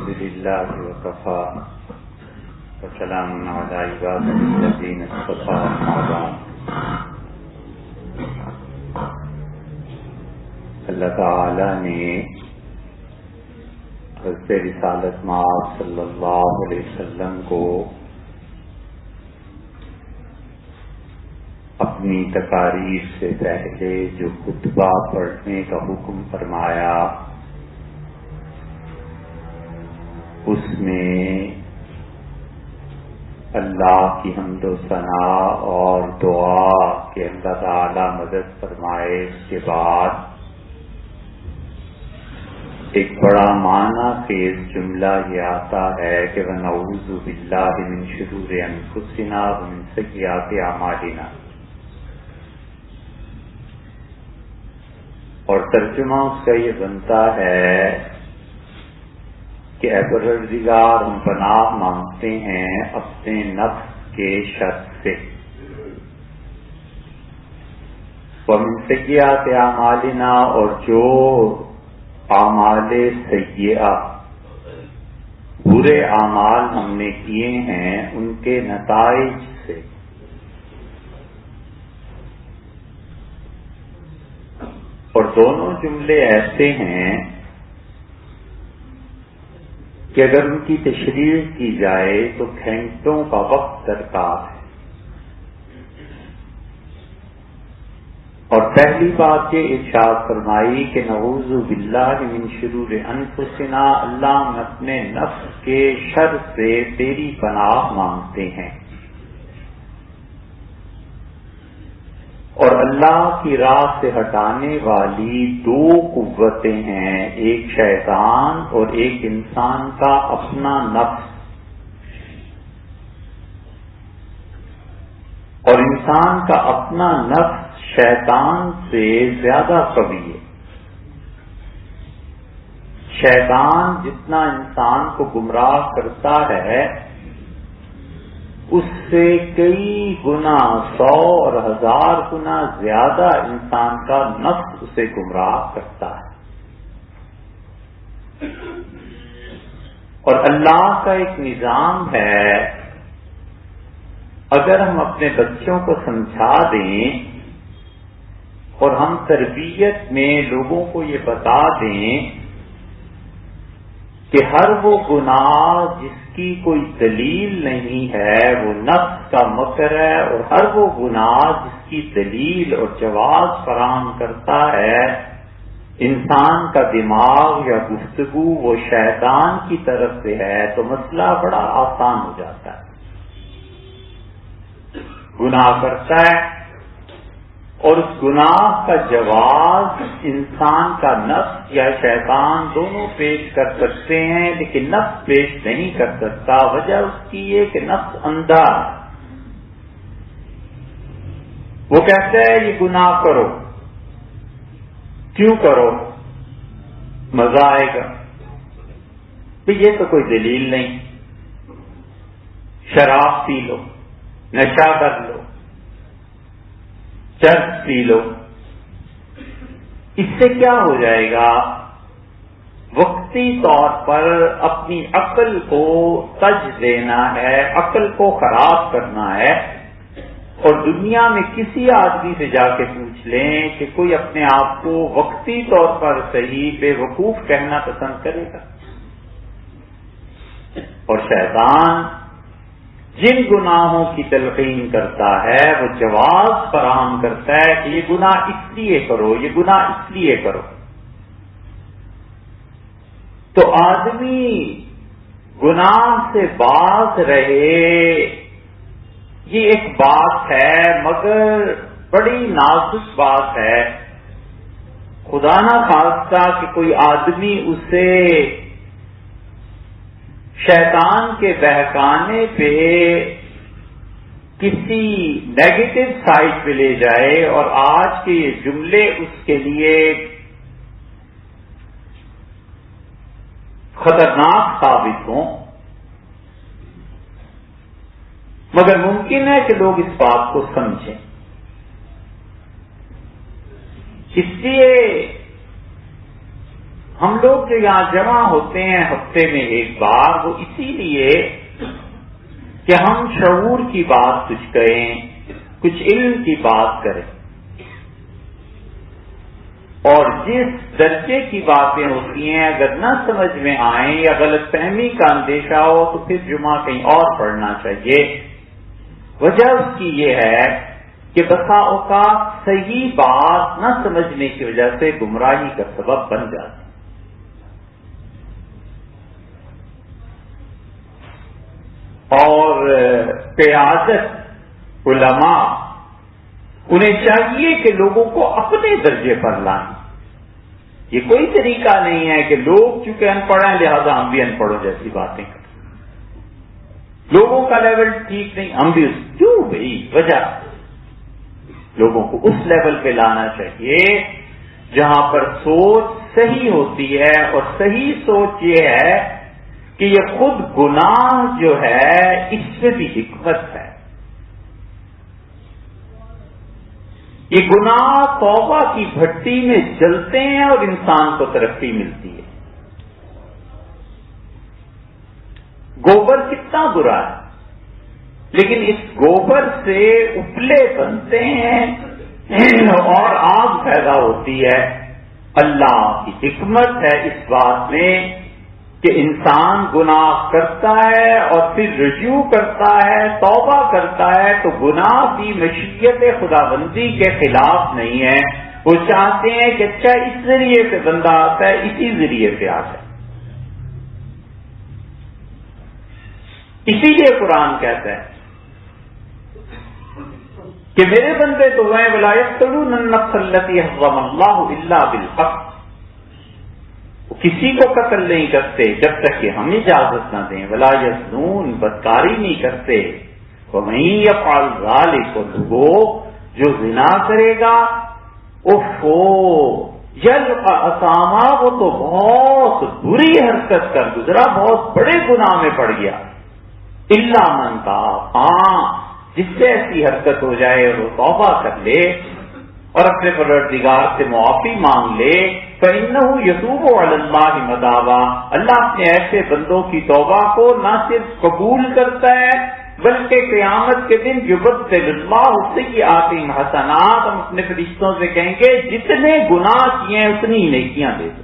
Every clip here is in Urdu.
الحمد لله وكفى وسلام على عباده الذين اصطفى أما بعد. اللہ تعالی نے حضرت رسالت مآب صلی اللہ علیہ وسلم کو اپنی تقاریر سے پہلے جو خطبہ پڑھنے کا حکم فرمایا اس میں اللہ کی حمد و ثنا اور دعا کہ اللہ تعالی مدد فرمائے، اس کے بعد ایک بڑا معنی خیز جملہ یہ آتا ہے کہ وَنَعُوذُ بِاللَّهِ مِن شُرُورِ أَنفُسِنَا وَمِن سَيِّئَاتِ أَعْمَالِنَا، اور ترجمہ اس کا یہ بنتا ہے کہ اے پروردگار، ہم پناہ مانگتے ہیں اپنے نفس کے شر سے، وَمِن سَيِّئَاتِ أَعْمَالِنَا، اور جو اعمال سیئہ برے اعمال ہم نے کیے ہیں ان کے نتائج سے، اور دونوں جملے ایسے ہیں کہ اگر ان کی تشریح کی جائے تو گھنٹوں کا وقت درکار ہے. اور پہلی بات یہ ارشاد فرمائی کہ نعوذ باللہ من شرور انفسنا، اللہ ہم اپنے نفس کے شر سے تیری پناہ مانگتے ہیں. اور اللہ کی راہ سے ہٹانے والی دو قوتیں ہیں، ایک شیطان اور ایک انسان کا اپنا نفس. اور انسان کا اپنا نفس شیطان سے زیادہ قوی ہے. شیطان جتنا انسان کو گمراہ کرتا ہے اس سے کئی گنا، 100 اور 1000 گنا زیادہ انسان کا نفس اسے گمراہ کرتا ہے. اور اللہ کا ایک نظام ہے، اگر ہم اپنے بچوں کو سمجھا دیں اور ہم تربیت میں لوگوں کو یہ بتا دیں کہ ہر وہ گناہ جس کی کوئی دلیل نہیں ہے وہ نفس کا مکر ہے، اور ہر وہ گناہ جس کی دلیل اور جواز فراہم کرتا ہے انسان کا دماغ یا گفتگو وہ شیطان کی طرف سے ہے، تو مسئلہ بڑا آسان ہو جاتا ہے. گناہ کرتا ہے اور اس گناہ کا جواز انسان کا نفس یا شیطان دونوں پیش کر سکتے ہیں، لیکن نفس پیش نہیں کر سکتا. وجہ اس کی یہ کہ نفس اندھا ہے. وہ کہتا ہے یہ گناہ کرو. کیوں کرو؟ مزہ آئے گا. یہ تو کوئی دلیل نہیں. شراب پی لو، نشہ کر لو، چرس پی لو. اس سے کیا ہو جائے گا؟ وقتی طور پر اپنی عقل کو تج دینا ہے، عقل کو خراب کرنا ہے. اور دنیا میں کسی آدمی سے جا کے پوچھ لیں کہ کوئی اپنے آپ کو وقتی طور پر صحیح بے وقوف کہنا پسند کرے گا. اور شیطان جن گناہوں کی تلقین کرتا ہے وہ جواز فراہم کرتا ہے کہ یہ گناہ اس لیے کرو، یہ گناہ اس لیے کرو. تو آدمی گناہ سے باز رہے یہ ایک بات ہے، مگر بڑی نازک بات ہے. خدا نہ خواستہ کہ کوئی آدمی اسے شیطان کے بہکانے پہ کسی نیگیٹو سائڈ پہ لے جائے اور آج کے یہ جملے اس کے لیے خطرناک ثابت ہوں. مگر ممکن ہے کہ لوگ اس بات کو سمجھیں. اس لیے ہم لوگ جو یہاں جمع ہوتے ہیں ہفتے میں ایک بار، وہ اسی لیے کہ ہم شعور کی بات کچھ کہیں، کچھ علم کی بات کریں، اور جس درجے کی باتیں ہوتی ہیں اگر نہ سمجھ میں آئیں یا غلط فہمی کا اندیشہ ہو تو پھر جمعہ کہیں اور پڑھنا چاہیے۔ وجہ اس کی یہ ہے کہ بسا اوقات صحیح بات نہ سمجھنے کی وجہ سے گمراہی کا سبب بن جاتی۔ اور قیادت علماء انہیں چاہیے کہ لوگوں کو اپنے درجے پر لائیں۔ یہ کوئی طریقہ نہیں ہے کہ لوگ چونکہ ان پڑھ ہیں لہذا ہم بھی ان پڑھوں جیسی باتیں کریں، لوگوں کا لیول ٹھیک نہیں ہم بھی کیوں بھائی، وجہ لوگوں کو اس لیول پہ لانا چاہیے جہاں پر سوچ صحیح ہوتی ہے، اور صحیح سوچ یہ ہے کہ یہ خود گناہ جو ہے اس میں بھی حکمت ہے۔ یہ گناہ توبہ کی بھٹی میں جلتے ہیں اور انسان کو ترقی ملتی ہے۔ گوبر کتنا برا ہے، لیکن اس گوبر سے اپلے بنتے ہیں اور آگ پیدا ہوتی ہے۔ اللہ کی حکمت ہے اس بات میں کہ انسان گناہ کرتا ہے اور پھر رجوع کرتا ہے، توبہ کرتا ہے، تو گناہ بھی مشیت خداوندی کے خلاف نہیں ہے۔ وہ چاہتے ہیں کہ اچھا اس ذریعے سے بندہ آتا ہے، اسی ذریعے سے آتا ہے۔ اسی لیے قرآن کہتا ہے کہ میرے بندے تو ہیں وَلَا يَقْتُلُونَ النَّفْسَ الَّتِي حَرَّمَ اللَّهُ إِلَّا بِالْحَقِّ، کسی کو قتل نہیں کرتے جب تک کہ ہم اجازت نہ دیں۔ ولا یزنون، بدکاری نہیں کرتے۔ وَمَن يَفْعَلْ ذَلِكَ، لوگوں جو زنا کرے گا یلقى اثاما، وہ تو بہت بری حرکت کر گزرا، بہت بڑے گناہ میں پڑ گیا۔ الا من تاب، ہاں جس سے ایسی حرکت ہو جائے اور وہ توبہ کر لے اور اپنے پروردگار سے معافی مانگ لے، فَإِنَّهُ يَتُوبُ عَلَى اللَّهِ مَتَابًا، اللہ اپنے ایسے بندوں کی توبہ کو نہ صرف قبول کرتا ہے بلکہ قیامت کے دن يُبَدِّلُ اللَّهُ سَيِّئَاتِهِمْ حَسَنَاتٍ، ہم اپنے فرشتوں سے کہیں گے جتنے گناہ کیے ہیں اتنی نیکیاں دے دو۔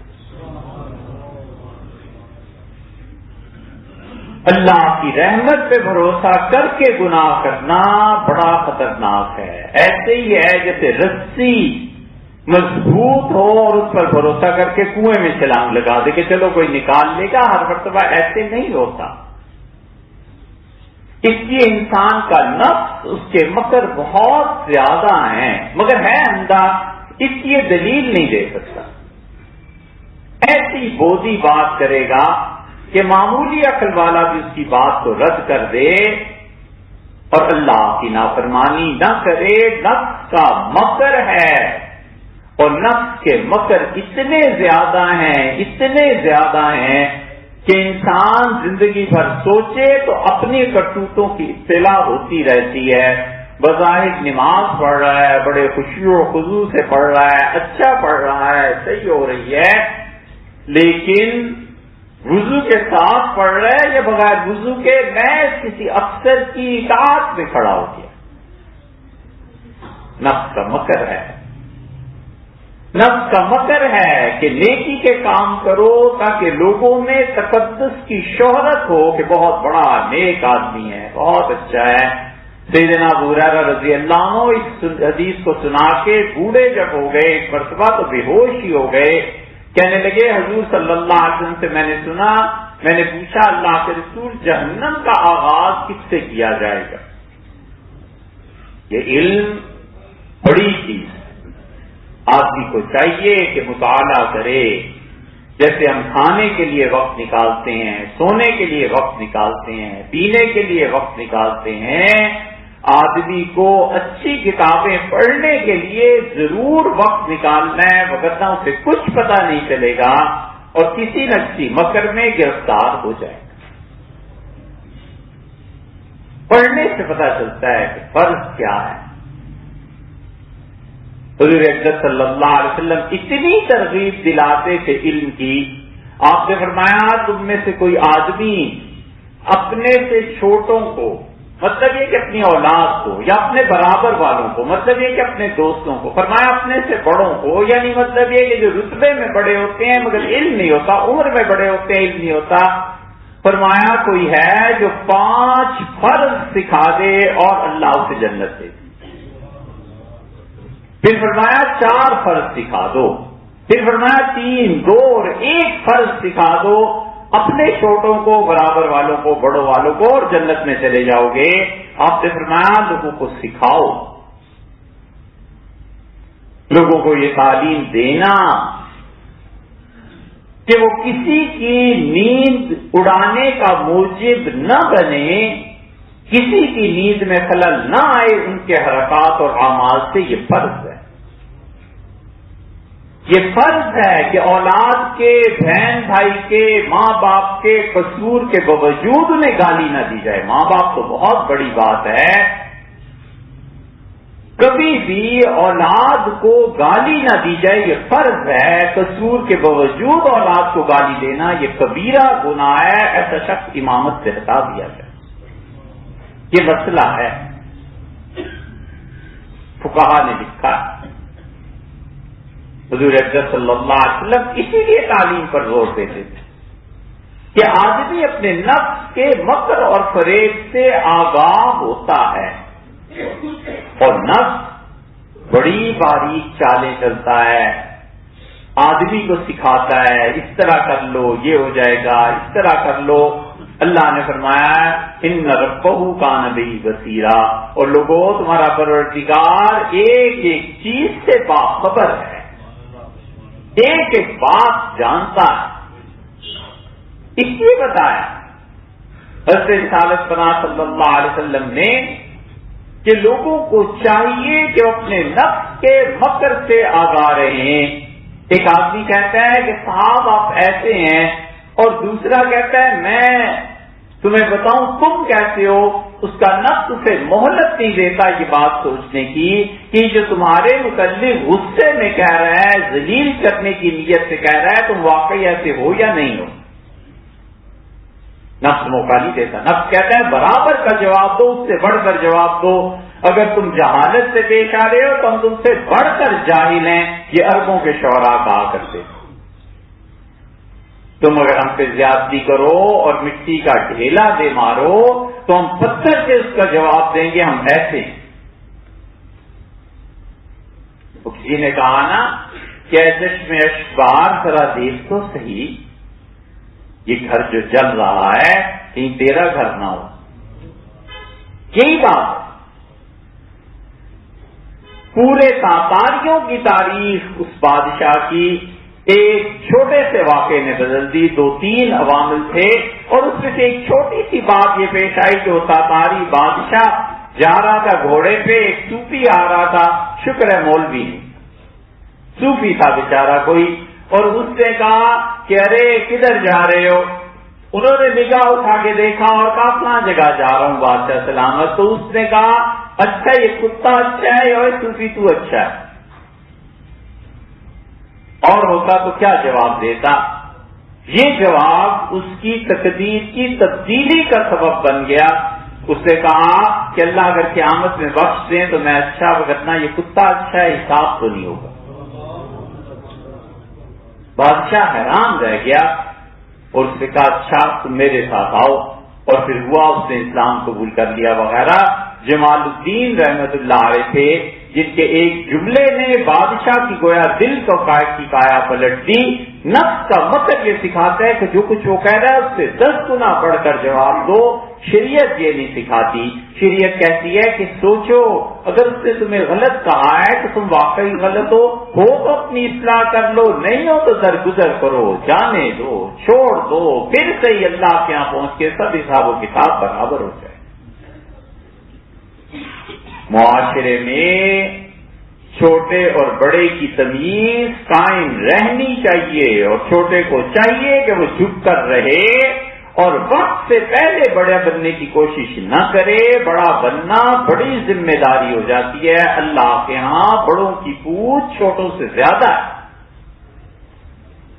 اللہ کی رحمت پہ بھروسہ کر کے گناہ کرنا بڑا خطرناک ہے۔ ایسے ہی ہے جیسے رسی مضبوط ہو اور اس پر بھروسہ کر کے کنویں میں چھلانگ لگا دے کہ چلو کوئی نکال لے گا، ہر مرتبہ ایسے نہیں ہوتا۔ اس لیے انسان کا نفس، اس کے مکر بہت زیادہ ہیں، مگر ہے اندھا، اس لیے دلیل نہیں دے سکتا۔ ایسی بوزی بات کرے گا کہ معمولی عقل والا بھی اس کی بات کو رد کر دے اور اللہ کی نافرمانی نہ کرے۔ نفس کا مکر ہے، اور نفس کے مکر اتنے زیادہ ہیں کہ انسان زندگی بھر سوچے تو اپنی کرتوتوں کی اطلاع ہوتی رہتی ہے۔ بظاہر نماز پڑھ رہا ہے، بڑے خشوع و خضوع سے پڑھ رہا ہے، اچھا پڑھ رہا ہے، صحیح ہو رہی ہے، لیکن وضو کے ساتھ پڑھ رہا ہے یا بغیر وضو کے محض کسی افسر کی اطاعت میں کھڑا ہو گیا۔ نفس کا مکر ہے، نفس کا مکر ہے کہ نیکی کے کام کرو تاکہ لوگوں میں تقدس کی شہرت ہو کہ بہت بڑا نیک آدمی ہے، بہت اچھا ہے۔ سیدنا ابو ہریرہ رضی اللہ عنہ اس حدیث کو سنا کے بوڑھے جب ہو گئے ایک مرتبہ تو بے ہوش ہی ہو گئے، کہنے لگے حضور صلی اللہ علیہ وسلم سے میں نے سنا، میں نے پوچھا اللہ کے رسول جہنم کا آغاز کس سے کیا جائے گا؟ یہ علم بڑی چیز ہے، آدمی کو چاہیے کہ مطالعہ کرے، جیسے ہم کھانے کے لیے وقت نکالتے ہیں، سونے کے لیے وقت نکالتے ہیں، پینے کے لیے وقت نکالتے ہیں، آدمی کو اچھی کتابیں پڑھنے کے لیے ضرور وقت نکالنا ہے، وگرنہ اسے کچھ پتہ نہیں چلے گا اور کسی نہ کسی مکر میں گرفتار ہو جائے گا۔ پڑھنے سے پتہ چلتا ہے کہ فرض کیا ہے، حضور اکرم صلی اللہ علیہ وسلم اتنی ترغیب دلاتے تھے علم کی، آپ نے فرمایا تم میں سے کوئی آدمی اپنے سے چھوٹوں کو، مطلب یہ کہ اپنی اولاد کو، یا اپنے برابر والوں کو، مطلب یہ کہ اپنے دوستوں کو، فرمایا اپنے سے بڑوں کو، یعنی مطلب یہ کہ جو رتبے میں بڑے ہوتے ہیں مگر علم نہیں ہوتا، عمر میں بڑے ہوتے ہیں علم نہیں ہوتا، فرمایا کوئی ہے جو 5 فرض سکھا دے اور اللہ اسے جنت دے۔ پھر فرمایا 4 فرض سکھا دو، پھر فرمایا 3، 2 اور 1 فرض سکھا دو، اپنے چھوٹوں کو، برابر والوں کو، بڑوں والوں کو، اور جنت میں چلے جاؤ گے۔ آپ نے فرمایا لوگوں کو سکھاؤ، لوگوں کو یہ تعلیم دینا کہ وہ کسی کی نیند اڑانے کا موجب نہ بنے، کسی کی نیند میں خلل نہ آئے ان کے حرکات اور اعمال سے۔ یہ فرض ہے، یہ فرض ہے کہ اولاد کے، بہن بھائی کے، ماں باپ کے قصور کے باوجود انہیں گالی نہ دی جائے۔ ماں باپ تو بہت بڑی بات ہے، کبھی بھی اولاد کو گالی نہ دی جائے، یہ فرض ہے۔ قصور کے باوجود اولاد کو گالی دینا یہ کبیرہ گناہ ہے، ایسا شخص امامت سے ہٹا دیا جائے۔ یہ مسئلہ ہے، فقہا نے لکھا ہے۔ حضور اکرم صلی اللہ علیہ وسلم اسی لیے تعلیم پر زور دیتے تھے کہ آدمی اپنے نفس کے مکر اور فریب سے آگاہ ہوتا ہے، اور نفس بڑی باریک چالیں چلتا ہے، آدمی کو سکھاتا ہے اس طرح کر لو یہ ہو جائے گا، اس طرح کر لو۔ اللہ نے فرمایا ان ربہ کان بہ بصیرا، اور لوگوں تمہارا پروردگار ایک ایک چیز سے باخبر ہے، ایک ایک بات جانتا ہے۔ اس لیے بتایا حضرت رسالت پناہ صلی اللہ علیہ وسلم نے کہ لوگوں کو چاہیے کہ وہ اپنے نفس کے مکر سے آگاہ رہیں۔ ایک آدمی کہتا ہے کہ صاحب آپ ایسے ہیں، اور دوسرا کہتا ہے میں تمہیں بتاؤں تم کیسے ہو، اس کا نفس اسے مہلت نہیں دیتا یہ بات سوچنے کی کہ جو تمہارے متعلق غصے میں کہہ رہا ہے، ذلیل کرنے کی نیت سے کہہ رہا ہے، تم واقعی ایسے ہو یا نہیں ہو۔ نفس موقع نہیں دیتا، نفس کہتا ہے برابر کا جواب دو، اس سے بڑھ کر جواب دو۔ اگر تم جہالت سے پیش آ رہے ہو تو ہم تم سے بڑھ کر جاہل ہیں، یہ عربوں کے شعراء کہا کرتے۔ تم اگر ہم پہ زیادتی کرو اور مٹی کا ڈھیلا دے مارو تو ہم پتھر سے اس کا جواب دیں گے، ہم ایسے ہیں۔ کسی نے کہا نا کہ چشم اشبار ذرا دیکھ تو صحیح، یہ گھر جو جل رہا ہے کہیں تیرا گھر نہ ہو۔ یہی بات پورے تاتاریوں کی تاریخ اس بادشاہ کی ایک چھوٹے سے واقعے نے بدل دی۔ 2-3 عوامل تھے اور اس میں سے ایک چھوٹی سی بات یہ پیش آئی کہ وہ تاتاری بادشاہ جا رہا تھا گھوڑے پہ، ایک صوفی آ رہا تھا، شکر ہے مولوی نہیں، صوفی تھا بیچارہ کوئی، اور اس نے کہا کہ ارے کدھر جا رہے ہو؟ انہوں نے نگاہ اٹھا کے دیکھا اور کہا فلاں جگہ جا رہا ہوں بادشاہ سلامت۔ تو اس نے کہا اچھا یہ کتا اچھا ہے اور صوفی تو اچھا ہے؟ اور ہوتا تو کیا جواب دیتا؟ یہ جواب اس کی تقدیر کی تبدیلی کا سبب بن گیا۔ اس نے کہا کہ اللہ اگر قیامت میں بخش دیں تو میں اچھا، وگرنہ یہ کتا اچھا ہے، حساب تو نہیں ہوگا۔ بادشاہ حیران رہ گیا اور اس نے کہا اچھا تم میرے ساتھ آؤ، اور پھر ہوا اس نے اسلام قبول کر لیا وغیرہ۔ جمال الدین رحمت اللہ علیہ تھے جن کے ایک جملے نے بادشاہ کی گویا دل کو کی کایا پلٹ دی۔ نفس کا مکر یہ سکھاتا ہے کہ جو کچھ وہ کہہ رہا ہے اس سے 10 گنا بڑھ کر جواب دو۔ شریعت یہ نہیں سکھاتی، شریعت کہتی ہے کہ سوچو اگر اس نے تمہیں غلط کہا ہے تو تم واقعی غلط ہو تو اپنی اصلاح کر لو، نہیں ہو تو درگزر کرو، جانے دو، چھوڑ دو، پھر سے ہی اللہ کے یہاں پہنچ کے سب حساب و کتاب برابر ہو جائے۔ معاشرے میں چھوٹے اور بڑے کی تمیز قائم رہنی چاہیے، اور چھوٹے کو چاہیے کہ وہ جھک کر رہے اور وقت سے پہلے بڑا بننے کی کوشش نہ کرے. بڑا بننا بڑی ذمہ داری ہو جاتی ہے. اللہ کے ہاں بڑوں کی پوچھ چھوٹوں سے زیادہ ہے.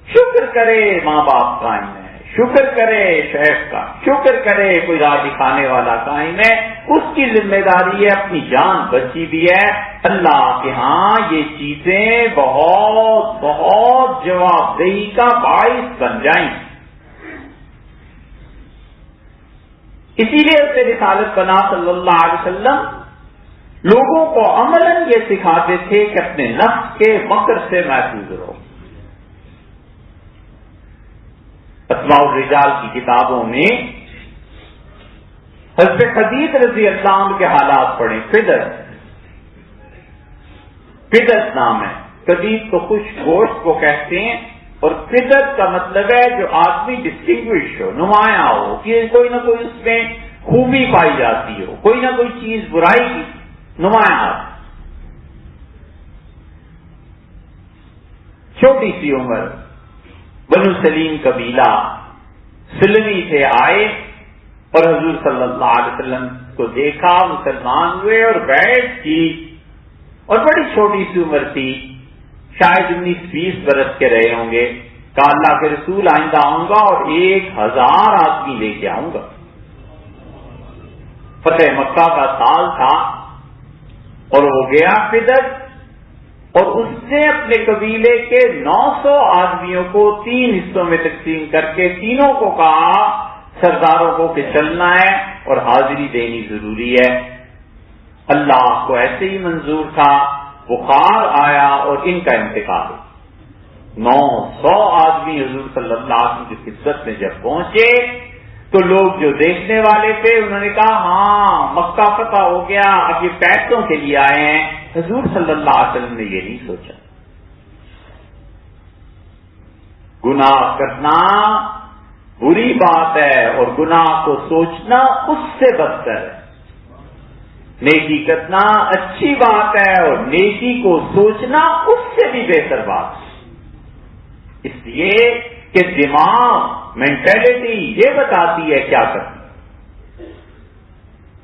شکر کرے ماں باپ قائم ہے، شکر کرے شیخ کا، شکر کرے کوئی راہ دکھانے والا قائم ہے، اس کی ذمہ داری ہے، اپنی جان بچی بھی ہے. اللہ کے ہاں یہ چیزیں بہت بہت جواب دہی کا باعث بن جائیں. اسی لیے اس سے رسالت پناہ صلی اللہ علیہ وسلم لوگوں کو عملاً یہ سکھاتے تھے کہ اپنے نفس کے مکر سے محفوظ رہو. اسماء الرجال کی کتابوں میں حضرت خدیج رضی اللہ عنہ کے حالات پڑھیں. فدرت نام ہے. خدیج کو خشک گوشت کو کہتے ہیں، اور فدرت کا مطلب ہے جو آدمی ڈسٹنگوش ہو، نمایاں ہو، کہ کوئی نہ کوئی اس میں خوبی پائی جاتی ہو، کوئی نہ کوئی چیز برائی کی نمایاں. چھوٹی سی عمر، بنو سلیم قبیلہ سلمی سے آئے اور حضور صلی اللہ علیہ وسلم کو دیکھا، مسلمان ہوئے اور بیعت کی، اور بڑی چھوٹی سی عمر تھی، شاید 19-20 برس کے رہے ہوں گے. کہا اللہ کے رسول آئندہ آؤں گا اور 1000 آدمی لے کے آؤں گا. فتح مکہ کا سال تھا اور وہ گیا فدر، اور اس نے اپنے قبیلے کے 900 آدمیوں کو 3 حصوں میں تقسیم کر کے تینوں کو کہا سرداروں کو کہ چلنا ہے اور حاضری دینی ضروری ہے. اللہ کو ایسے ہی منظور تھا، بخار آیا اور ان کا انتقال ہو. 900 آدمی حضور صلی اللہ علیہ وسلم کی خدمت میں جب پہنچے تو لوگ جو دیکھنے والے تھے انہوں نے کہا ہاں مکہ فتح ہو گیا، اب یہ پیسوں کے لیے آئے ہیں. حضور صلی اللہ علیہ وسلم نے یہ نہیں سوچا. گناہ کرنا بری بات ہے اور گناہ کو سوچنا اس سے بدتر ہے. نیکی کرنا اچھی بات ہے اور نیکی کو سوچنا اس سے بھی بہتر بات ہے. اس لیے کہ دماغ مینٹلٹی یہ بتاتی ہے کیا کرنا.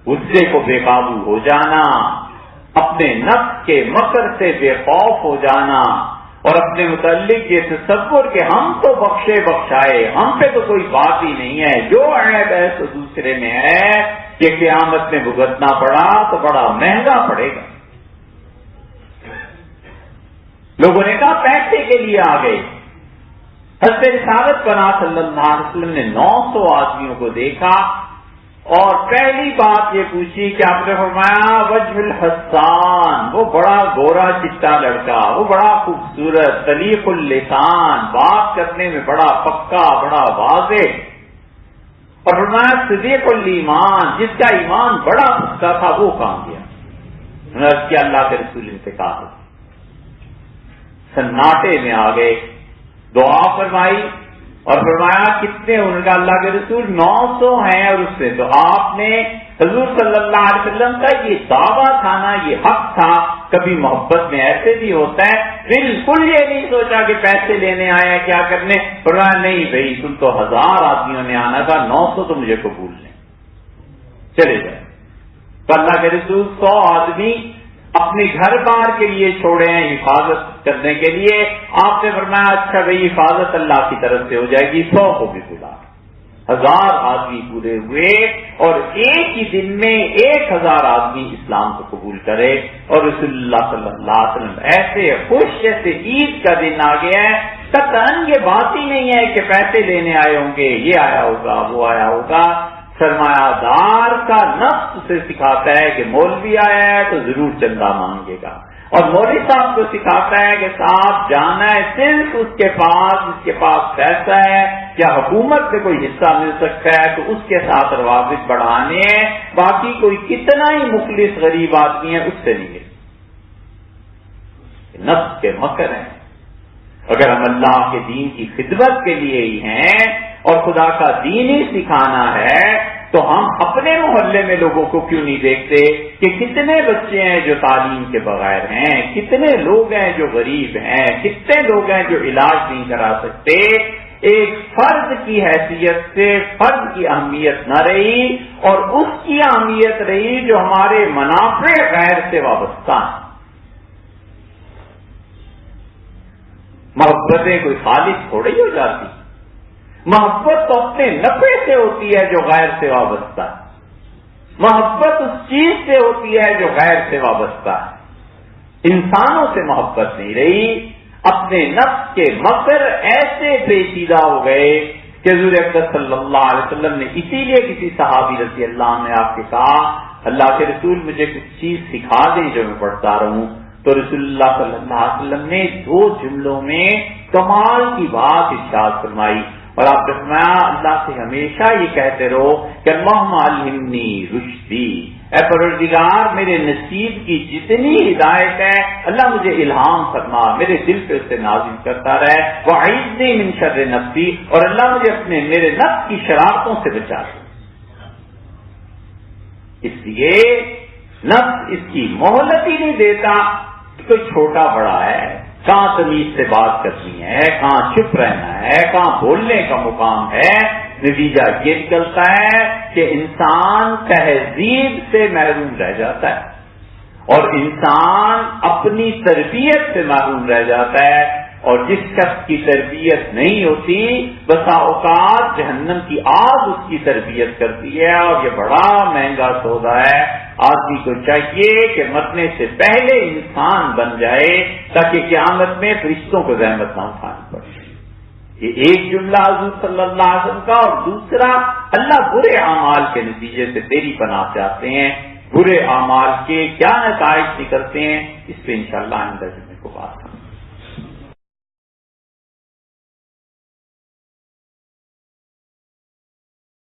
غصے کو بے قابو ہو جانا، اپنے نفس کے مکر سے بے خوف ہو جانا، اور اپنے متعلق یہ تصور کہ ہم تو بخشے بخشائے، ہم پہ تو کوئی بات ہی نہیں ہے، جو عیب ہے تو دوسرے میں ہے، کہ قیامت میں بھگتنا پڑا تو بڑا مہنگا پڑے گا. لوگوں نے کہا پیسے کے لیے آ گئے. حضرت رسالت پناہ صلی اللہ علیہ وسلم نے 900 آدمیوں کو دیکھا اور پہلی بات یہ پوچھی کہ آپ نے فرمایا وجہ الحسان، وہ بڑا گورا چٹا لڑکا، وہ بڑا خوبصورت، طلیق اللسان، بات کرنے میں بڑا پکا، بڑا واضح، اور فرمایا صدیق الایمان، جس کا ایمان بڑا پختہ تھا وہ کام گیا. انہوں نے کیا اللہ کے رسول انتقال. سناٹے میں آ گئے، دعا فرمائی اور فرمایا کتنے؟ انہوں نے کہا اللہ کے رسول 900 ہیں. اور اس سے تو آپ نے حضور صلی اللہ علیہ وسلم کا یہ دعویٰ تھا نا، یہ حق تھا. کبھی محبت میں ایسے بھی ہوتا ہے، بالکل یہ نہیں سوچا کہ پیسے لینے آئے ہیں کیا کرنے. فرمایا نہیں بھائی تم تو 1000 آدمیوں نے آنا تھا، 900 تو مجھے قبول لیں، چلے جائیں. تو اللہ کے رسول 100 آدمی اپنے گھر بار کے لیے چھوڑے ہیں حفاظت کرنے کے لیے. آپ نے فرمایا اچھا بھائی حفاظت اللہ کی طرف سے ہو جائے گی. 100 کو بھی بلا. 1000 آدمی پورے ہوئے اور ایک ہی دن میں 1000 آدمی اسلام کو قبول کرے. اور رسول اللہ صلی اللہ علیہ وسلم ایسے خوش جیسے عید کا دن آ گیا ہے. قطعاً یہ بات ہی نہیں ہے کہ پیسے لینے آئے ہوں گے، یہ آیا ہوگا وہ آیا ہوگا. سرمایہ دار کا نفس اسے سکھاتا ہے کہ مولوی آیا ہے تو ضرور چندہ مانگے گا، اور مولوی صاحب کو سکھاتا ہے کہ صاحب جانا ہے صرف اس کے پاس جس کے پاس پیسہ ہے یا حکومت سے کوئی حصہ مل سکتا ہے تو اس کے ساتھ روابط بڑھانے ہیں، باقی کوئی کتنا ہی مخلص غریب آدمی ہے اس سے نہیں ہے. نفس کے مکر ہیں. اگر ہم اللہ کے دین کی خدمت کے لیے ہی ہیں اور خدا کا دین ہی سکھانا ہے تو ہم اپنے محلے میں لوگوں کو کیوں نہیں دیکھتے کہ کتنے بچے ہیں جو تعلیم کے بغیر ہیں، کتنے لوگ ہیں جو غریب ہیں، کتنے لوگ ہیں جو علاج نہیں کرا سکتے. ایک فرد کی حیثیت سے فرد کی اہمیت نہ رہی اور اس کی اہمیت رہی جو ہمارے منافع غیر سے وابستہ ہیں۔ محبتیں کوئی خالص تھوڑی ہو جاتی، محبت تو اپنے نفع سے ہوتی ہے جو غیر سے وابستہ ہے، محبت اس چیز سے ہوتی ہے جو غیر سے وابستہ ہے۔ انسانوں سے محبت نہیں رہی، اپنے نفس کے مکر ایسے پیچیدہ ہو گئے کہ حضور اقدس صلی اللہ علیہ وسلم نے اسی لیے کسی صحابی رضی اللہ عنہ نے آپ سے کہا اللہ کے رسول مجھے کچھ چیز سکھا دیں جو میں پڑھتا رہوں، تو رسول اللہ صلی اللہ علیہ وسلم نے 2 جملوں میں کمال کی بات ارشاد فرمائی اور آپ نے فرمایا اللہ سے ہمیشہ یہ کہتے رہو کہ اللہم علمنی رشدی، اے پروردگار میرے نصیب کی جتنی ہدایت ہے اللہ مجھے الہام فرما، میرے دل پہ اسے نازل کرتا رہے، وَأَعِذْنِي مِن شَرِّ نَفْسِي، اور اللہ مجھے میرے نفس کی شرارتوں سے بچا دے۔ اس لیے نفس اس کی مہلت ہی نہیں دیتا، کوئی چھوٹا بڑا ہے، کہاں تمیز سے بات کرنی ہے، کہاں چپ رہنا ہے، کہاں بولنے کا مقام ہے۔ نتیجہ یہ نکلتا ہے کہ انسان تہذیب سے محروم رہ جاتا ہے اور انسان اپنی تربیت سے محروم رہ جاتا ہے، اور جس شخص کی تربیت نہیں ہوتی بسا اوقات جہنم کی آگ اس کی تربیت کرتی ہے، اور یہ بڑا مہنگا سودا ہے۔ آدمی کو چاہیے کہ مرنے سے پہلے انسان بن جائے تاکہ قیامت میں فرشتوں کو زحمت نہ اٹھانی پڑے۔ یہ ایک جملہ حضور صلی اللہ علیہ وسلم کا، اور دوسرا اللہ برے اعمال کے نتیجے سے تیری پناہ چاہتے ہیں، برے اعمال کے کیا نتائج نکلتے ہیں اس پہ انشاءاللہ آئندہ جمعے کو بات